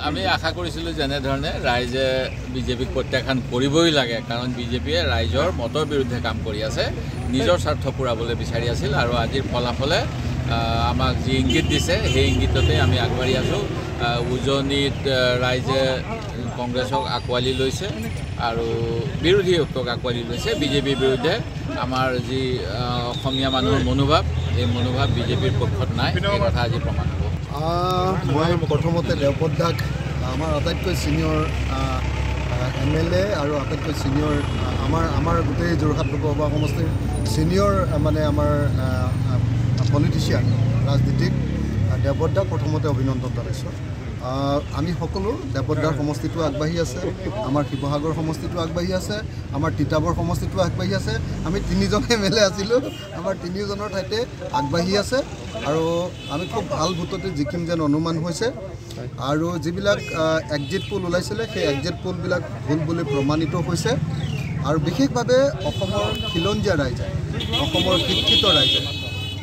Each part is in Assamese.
আমি আশা কৰিছিলোঁ যেনেধৰণে ৰাইজে বিজেপিক প্ৰত্যাখ্যান কৰিবই লাগে, কাৰণ বিজেপিয়ে ৰাইজৰ মতৰ বিৰুদ্ধে কাম কৰি আছে, নিজৰ স্বাৰ্থ পূৰাবলৈ বিচাৰি আছিল। আৰু আজিৰ ফলাফলে আমাক যি ইংগিত দিছে সেই ইংগিততে আমি আগবাঢ়ি আছোঁ। উজনিত ৰাইজে কংগ্ৰেছক আঁকোৱালি লৈছে আৰু বিৰোধী ঐক্যক আঁকোৱালি লৈছে। বিজেপিৰ বিৰুদ্ধে আমাৰ যি অসমীয়া মানুহৰ মনোভাৱ, এই মনোভাৱ বিজেপিৰ পক্ষত নাই, এই কথা আজি প্ৰমাণ হ'ব। মই প্ৰথমতে দেৱপদ দাক আমাৰ আটাইতকৈ ছিনিয়ৰ MLA আৰু আটাইতকৈ ছিনিয়ৰ আমাৰ গোটেই যোৰহাট লোকসভা সমষ্টিৰ ছিনিয়ৰ মানে আমাৰ পলিটিচিয়ান ৰাজনীতিক দেৱপদ দাক প্ৰথমতে অভিনন্দন জনাইছোঁ। আমি সকলো দেৱপদাৰ সমষ্টিটো আগবাঢ়ি আছে, আমাৰ শিৱসাগৰ সমষ্টিটো আগবাঢ়ি আছে, আমাৰ তিতাবৰ সমষ্টিটো আগবাঢ়ি আছে। আমি তিনিজন MLA আছিলোঁ, আমাৰ তিনিওজনৰ ঠাইতে আগবাঢ়ি আছে আৰু আমি খুব ভাল ভোটতে জিকিম যেন অনুমান হৈছে। আৰু যিবিলাক এক্সিট পোল ওলাইছিলে সেই এক্সিট পোলবিলাক ভুল বুলি প্ৰমাণিত হৈছে। আৰু বিশেষভাৱে অসমৰ খিলঞ্জীয়া ৰাইজে, অসমৰ শিক্ষিত ৰাইজে,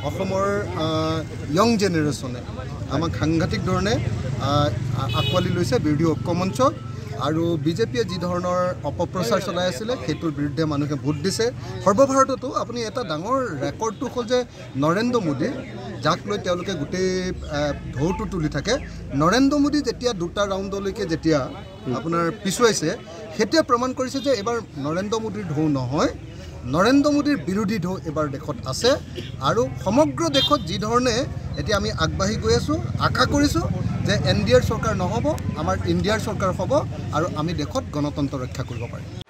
অসমৰ য়ং জেনেৰেশ্যনে আমাক সাংঘাতিক ধৰণে আঁকোৱালি লৈছে বিৰোধী ঐক্যমঞ্চ। আৰু বিজেপিয়ে যি ধৰণৰ অপপ্ৰচাৰ চলাই আছিলে সেইটোৰ বিৰুদ্ধে মানুহে ভোট দিছে। সৰ্বভাৰততো আপুনি এটা ডাঙৰ ৰেকৰ্ডটো হ'ল যে নৰেন্দ্ৰ মোদী, যাক লৈ তেওঁলোকে গোটেই ঢৌটো তুলি থাকে, নৰেন্দ্ৰ মোদী যেতিয়া দুটা ৰাউণ্ডলৈকে যেতিয়া আপোনাৰ পিছুৱাইছে, সেইটোৱে প্ৰমাণ কৰিছে যে এইবাৰ নৰেন্দ্ৰ মোদীৰ ঢৌ নহয়, নৰেন্দ্ৰ মোদীৰ বিৰোধী ঢৌ এইবাৰ দেশত আছে। আৰু সমগ্ৰ দেশত যি ধৰণে এতিয়া আমি আগবাঢ়ি গৈ আছোঁ, আশা কৰিছোঁ যে NDAৰ চৰকাৰ নহ'ব, আমাৰ ইণ্ডিয়াৰ চৰকাৰ হ'ব আৰু আমি দেশত গণতন্ত্ৰ ৰক্ষা কৰিব পাৰিম।